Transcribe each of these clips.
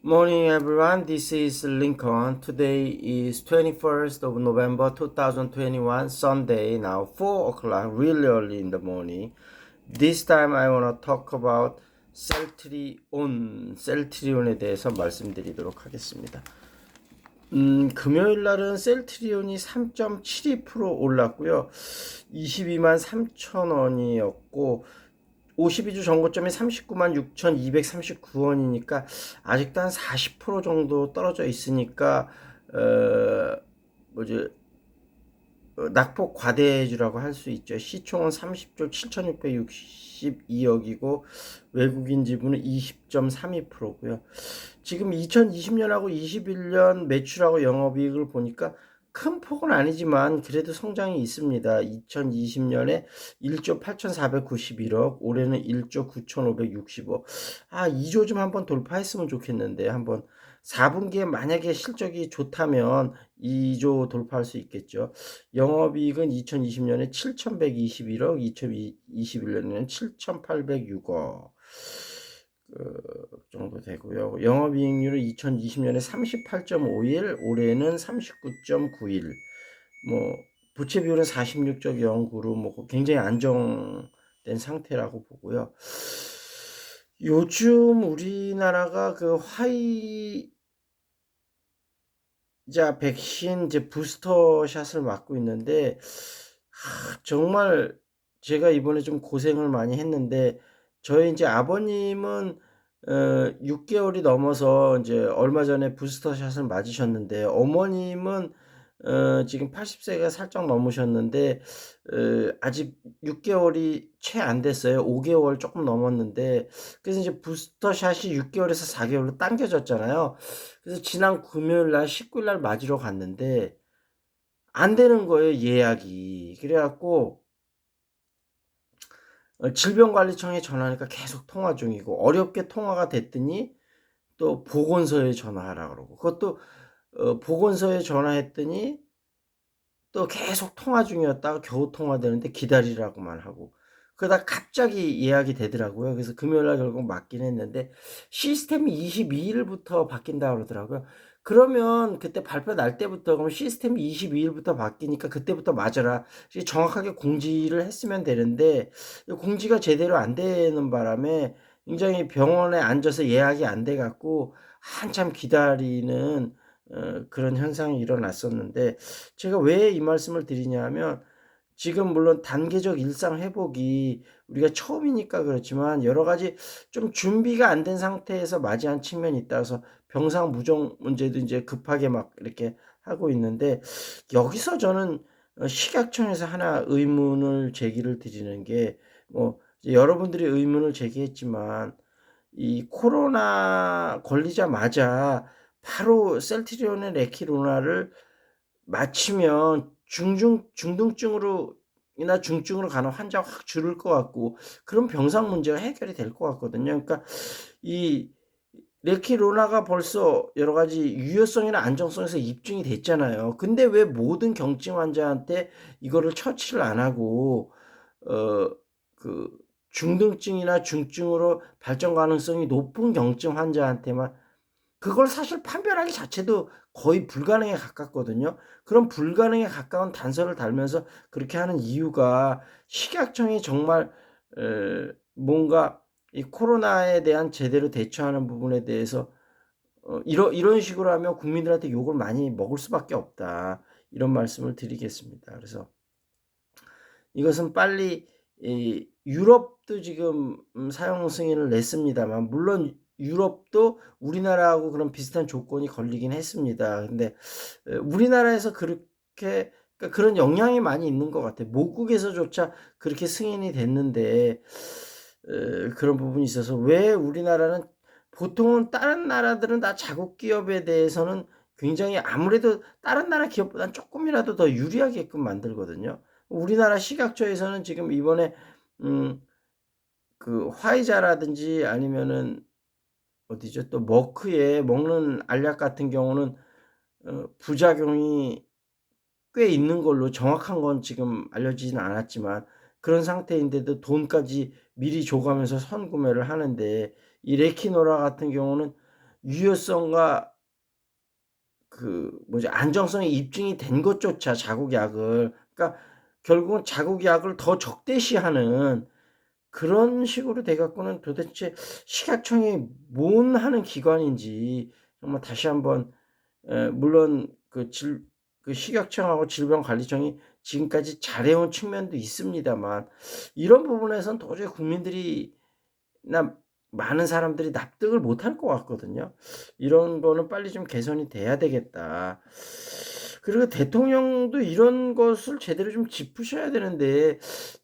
Morning everyone, this is Lincoln. Today is 21st of November 2021, Sunday, now 4 o'clock, really early in the morning. This time I want to talk about 셀트리온에 대해서 말씀드리도록 하겠습니다. 금요일 날은 셀트리온이 3.72% 올랐고요. 22만 3천 원이었고 52주 전고점이 39만 6,239원이니까 아직도 한 40% 정도 떨어져 있으니까 뭐지 낙폭 과대주라고 할 수 있죠. 시총은 30조 7,662억이고 외국인 지분은 20.32%고요. 지금 2020년하고 21년 매출하고 영업이익을 보니까 큰 폭은 아니지만 그래도 성장이 있습니다. 2020년에 1조 8,491억, 올해는 1조 9,560억. 2조 좀 한번 돌파했으면 좋겠는데 한번 4분기에 만약에 실적이 좋다면 2조 돌파할 수 있겠죠. 영업이익은 2020년에 7,121억, 2021년에는 7,806억. 정도 되고요. 영업이익률은 2020년에 38.51, 올해는 39.91. 부채 비율은 46.09로 굉장히 안정된 상태라고 보고요. 요즘 우리나라가 그 화이자 백신 이제 부스터 샷을 맞고 있는데 정말 제가 이번에 좀 고생을 많이 했는데 저희 이제 아버님은 6개월이 넘어서 이제 얼마 전에 부스터샷을 맞으셨는데 어머님은 지금 80세가 살짝 넘으셨는데 아직 6개월이 채 안 됐어요. 5개월 조금 넘었는데 그래서 이제 부스터샷이 6개월에서 4개월로 당겨졌잖아요. 그래서 지난 금요일 날 19일 날 맞으러 갔는데 안 되는 거예요, 예약이. 그래갖고 질병관리청에 전화하니까 계속 통화 중이고 어렵게 통화가 됐더니 또 보건소에 전화하라 그러고 그것도 보건소에 전화했더니 또 계속 통화 중이었다가 겨우 통화되는데 기다리라고만 하고 그러다 갑자기 예약이 되더라고요. 그래서 금요일날 결국 맞긴 했는데 시스템이 22일부터 바뀐다 그러더라고요. 그러면 그때 발표 날 때부터 그럼 시스템이 22일부터 바뀌니까 그때부터 맞아라. 정확하게 공지를 했으면 되는데 공지가 제대로 안 되는 바람에 굉장히 병원에 앉아서 예약이 안 돼 갖고 한참 기다리는 그런 현상이 일어났었는데 제가 왜 이 말씀을 드리냐 하면 지금 물론 단계적 일상 회복이 우리가 처음이니까 그렇지만 여러 가지 좀 준비가 안 된 상태에서 맞이한 측면이 있다서 병상 무정 문제도 이제 급하게 막 이렇게 하고 있는데 여기서 저는 식약청에서 하나 의문을 제기를 드리는 게 여러분들이 의문을 제기했지만 이 코로나 걸리자마자 바로 셀트리온의 레키로나를 맞추면 중등증으로 이나 중증으로 가는 환자가 확 줄을 것 같고 그런 병상 문제가 해결이 될 것 같거든요. 그러니까 이 레키로나가 벌써 여러 가지 유효성이나 안정성에서 입증이 됐잖아요. 근데 왜 모든 경증 환자한테 이거를 처치를 안 하고 어 그 중등증이나 중증으로 발전 가능성이 높은 경증 환자한테만 그걸 사실 판별하기 자체도 거의 불가능에 가깝거든요. 그런 불가능에 가까운 단서를 달면서 그렇게 하는 이유가 식약청이 정말 뭔가 이 코로나에 대한 제대로 대처하는 부분에 대해서 이런 식으로 하면 국민들한테 욕을 많이 먹을 수밖에 없다. 이런 말씀을 드리겠습니다. 그래서 이것은 빨리 이 유럽도 지금 사용 승인을 냈습니다만 물론 유럽도 우리나라하고 그런 비슷한 조건이 걸리긴 했습니다. 근데 우리나라에서 그렇게 그러니까 그런 영향이 많이 있는 것 같아요. 모국에서조차 그렇게 승인이 됐는데 그런 부분이 있어서 왜 우리나라는 보통은 다른 나라들은 다 자국 기업에 대해서는 굉장히 아무래도 다른 나라 기업보다는 조금이라도 더 유리하게끔 만들거든요. 우리나라 식약처에서는 지금 이번에 그 화이자라든지 아니면은 어디죠? 또 머크에 먹는 알약 같은 경우는 부작용이 꽤 있는 걸로 정확한 건 지금 알려지진 않았지만 그런 상태인데도 돈까지 미리 줘가면서 선구매를 하는데 이 레키노라 같은 경우는 유효성과 안정성이 입증이 된 것조차 자국약을, 그러니까 결국은 자국약을 더 적대시하는 그런 식으로 돼 갖고는 도대체 식약청이 뭔 하는 기관인지 정말 다시 한번, 물론 식약청하고 질병관리청이 지금까지 잘해온 측면도 있습니다만, 이런 부분에선 도저히 국민들이나 많은 사람들이 납득을 못할 것 같거든요. 이런 거는 빨리 좀 개선이 돼야 되겠다. 그리고 대통령도 이런 것을 제대로 좀 짚으셔야 되는데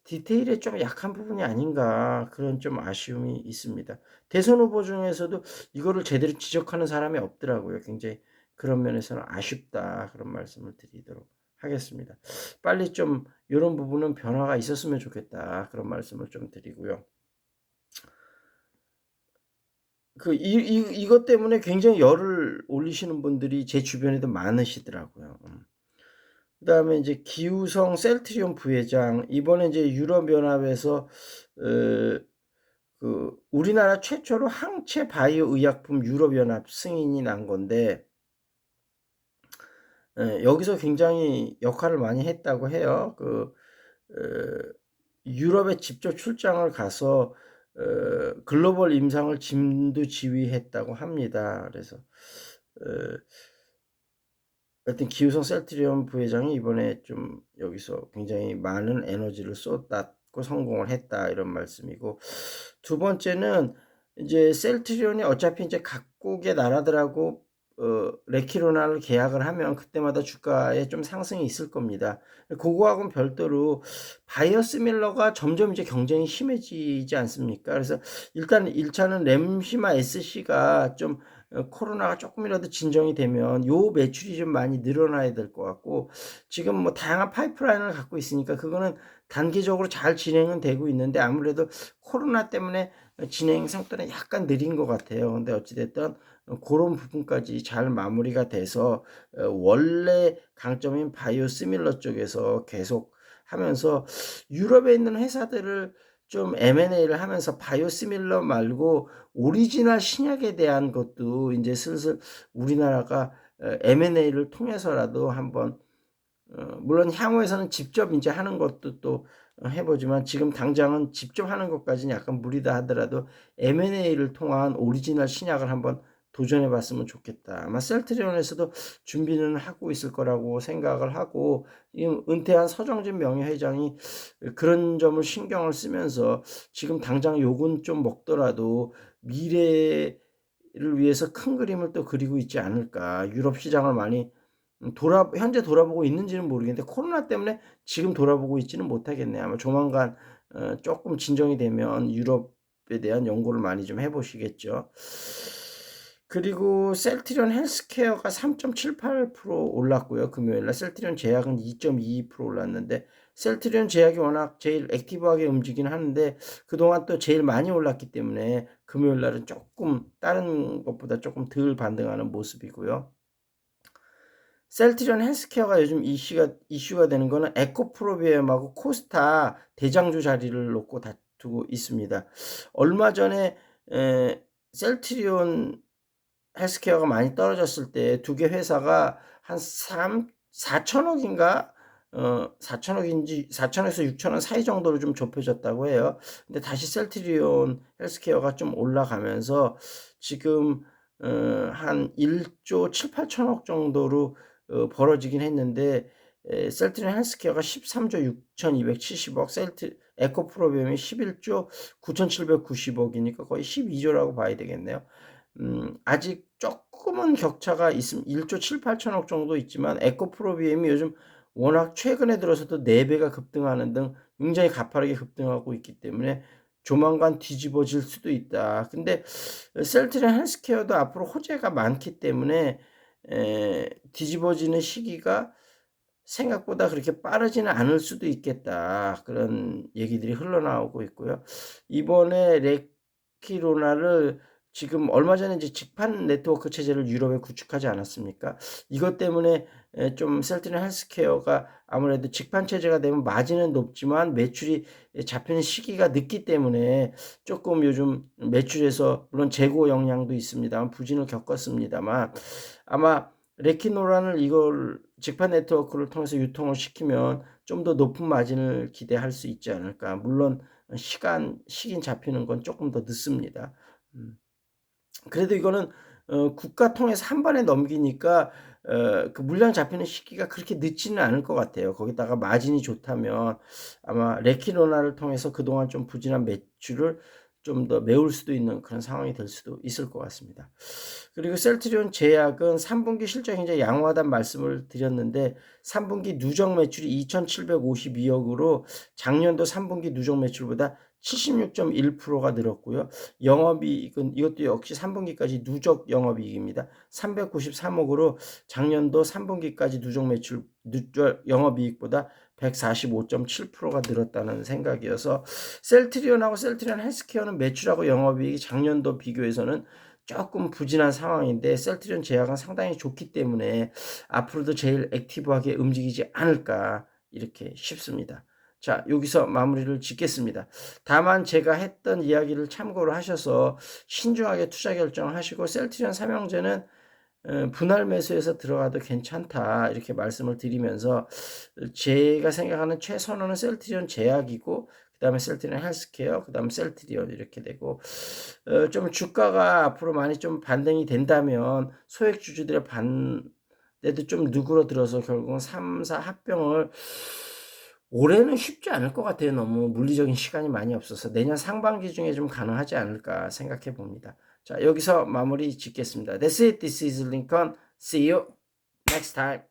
디테일에 좀 약한 부분이 아닌가, 그런 좀 아쉬움이 있습니다. 대선 후보 중에서도 이거를 제대로 지적하는 사람이 없더라고요. 굉장히 그런 면에서는 아쉽다, 그런 말씀을 드리도록 하겠습니다. 빨리 좀 이런 부분은 변화가 있었으면 좋겠다, 그런 말씀을 좀 드리고요. 이것 때문에 굉장히 열을 올리시는 분들이 제 주변에도 많으시더라고요. 그다음에 이제 기우성 셀트리온 부회장, 이번에 이제 유럽연합에서 우리나라 최초로 항체 바이오 의약품 유럽연합 승인이 난 건데, 여기서 굉장히 역할을 많이 했다고 해요. 어 유럽에 직접 출장을 가서 글로벌 임상을 진두지휘했다고 합니다. 그래서 어 하여튼 기우성 셀트리온 부회장이 이번에 좀 여기서 굉장히 많은 에너지를 쏟았고 성공을 했다, 이런 말씀이고, 두 번째는 이제 셀트리온이 어차피 이제 각국의 나라들하고 레키로나를 계약을 하면 그때마다 주가에 좀 상승이 있을 겁니다. 그거하고는 별도로 바이오시밀러가 점점 이제 경쟁이 심해지지 않습니까? 그래서 일단 1차는 램시마 SC가 좀 코로나가 조금이라도 진정이 되면 요 매출이 좀 많이 늘어나야 될 것 같고, 지금 뭐 다양한 파이프라인을 갖고 있으니까 그거는 단기적으로 잘 진행은 되고 있는데 아무래도 코로나 때문에 진행 속도는 약간 느린 것 같아요. 근데 어찌됐든 그런 부분까지 잘 마무리가 돼서 원래 강점인 바이오시밀러 쪽에서 계속 하면서 유럽에 있는 회사들을 좀 M&A를 하면서 바이오시밀러 말고 오리지널 신약에 대한 것도 이제 슬슬 우리나라가 M&A를 통해서라도 한번, 물론 향후에서는 직접 이제 하는 것도 또 해보지만 지금 당장은 직접 하는 것까지는 약간 무리다 하더라도 M&A를 통한 오리지널 신약을 한번 도전해 봤으면 좋겠다. 아마 셀트리온에서도 준비는 하고 있을 거라고 생각을 하고, 은퇴한 서정진 명예회장이 그런 점을 신경을 쓰면서 지금 당장 욕은 좀 먹더라도 미래를 위해서 큰 그림을 또 그리고 있지 않을까. 유럽 시장을 많이 현재 돌아보고 있는지는 모르겠는데 코로나 때문에 지금 돌아보고 있지는 못하겠네요. 아마 조만간 조금 진정이 되면 유럽에 대한 연구를 많이 좀 해보시겠죠. 그리고 셀트리온 헬스케어가 3.78% 올랐고요. 금요일날 셀트리온 제약은 2.22% 올랐는데, 셀트리온 제약이 워낙 제일 액티브하게 움직이긴 하는데 그동안 또 제일 많이 올랐기 때문에 금요일날은 조금 다른 것보다 조금 덜 반등하는 모습이고요. 셀트리온 헬스케어가 요즘 이슈가 되는 거는 에코프로비엠하고 코스타 대장주 자리를 놓고 다투고 있습니다. 얼마 전에 셀트리온 헬스케어가 많이 떨어졌을 때 두 개 회사가 한 4천억인가, 4천억인지 4천에서 6천억 사이 정도로 좀 좁혀졌다고 해요. 근데 다시 셀트리온 헬스케어가 좀 올라가면서 지금 한 1조 7, 8천억 정도로 벌어지긴 했는데, 셀트리온 헬스케어가 13조 6,270억, 에코프로비엠이 11조 9,790억이니까 거의 12조라고 봐야 되겠네요. 아직 조금은 격차가 있음, 1조 7, 8천억 정도 있지만 에코프로비엠이 요즘 워낙 최근에 들어서도 4배가 급등하는 등 굉장히 가파르게 급등하고 있기 때문에 조만간 뒤집어질 수도 있다. 근데 셀트리온 헬스케어도 앞으로 호재가 많기 때문에 뒤집어지는 시기가 생각보다 그렇게 빠르지는 않을 수도 있겠다, 그런 얘기들이 흘러나오고 있고요. 이번에 레키로나를 지금 얼마 전에 이제 직판 네트워크 체제를 유럽에 구축하지 않았습니까? 이것 때문에 좀 셀트리온 헬스케어가 아무래도 직판 체제가 되면 마진은 높지만 매출이 잡히는 시기가 늦기 때문에 조금 요즘 매출에서 물론 재고 영향도 있습니다만 부진을 겪었습니다만, 아마 레키노란을 이걸 직판 네트워크를 통해서 유통을 시키면 좀 더 높은 마진을 기대할 수 있지 않을까. 물론 시긴 잡히는 건 조금 더 늦습니다. 그래도 이거는 국가 통해서 한 번에 넘기니까 그 물량 잡히는 시기가 그렇게 늦지는 않을 것 같아요. 거기다가 마진이 좋다면 아마 레키노나를 통해서 그동안 좀 부진한 매출을 좀 더 메울 수도 있는 그런 상황이 될 수도 있을 것 같습니다. 그리고 셀트리온 제약은 3분기 실적이 이제 양호하다는 말씀을 드렸는데 3분기 누적 매출이 2,752억으로 작년도 3분기 누적 매출보다 76.1%가 늘었고요. 영업이익은 이것도 역시 3분기까지 누적 영업이익입니다. 393억으로 작년도 3분기까지 누적 영업이익보다 145.7%가 늘었다는 생각이어서 셀트리온하고 셀트리온 헬스케어는 매출하고 영업이익이 작년도 비교해서는 조금 부진한 상황인데 셀트리온 제약은 상당히 좋기 때문에 앞으로도 제일 액티브하게 움직이지 않을까 이렇게 싶습니다. 자, 여기서 마무리를 짓겠습니다. 다만 제가 했던 이야기를 참고로 하셔서 신중하게 투자 결정을 하시고 셀트리온 삼형제는 분할 매수해서 들어가도 괜찮다 이렇게 말씀을 드리면서 제가 생각하는 최선호는 셀트리온 제약이고 그 다음에 셀트리온 헬스케어 그 다음에 셀트리온 이렇게 되고 좀 주가가 앞으로 많이 좀 반등이 된다면 소액주주들의 반대도 좀 누그러들어서 결국은 3사 합병을 올해는 쉽지 않을 것 같아요. 너무 물리적인 시간이 많이 없어서 내년 상반기 중에 좀 가능하지 않을까 생각해 봅니다. 자, 여기서 마무리 짓겠습니다. That's it. This is Lincoln. See you next time.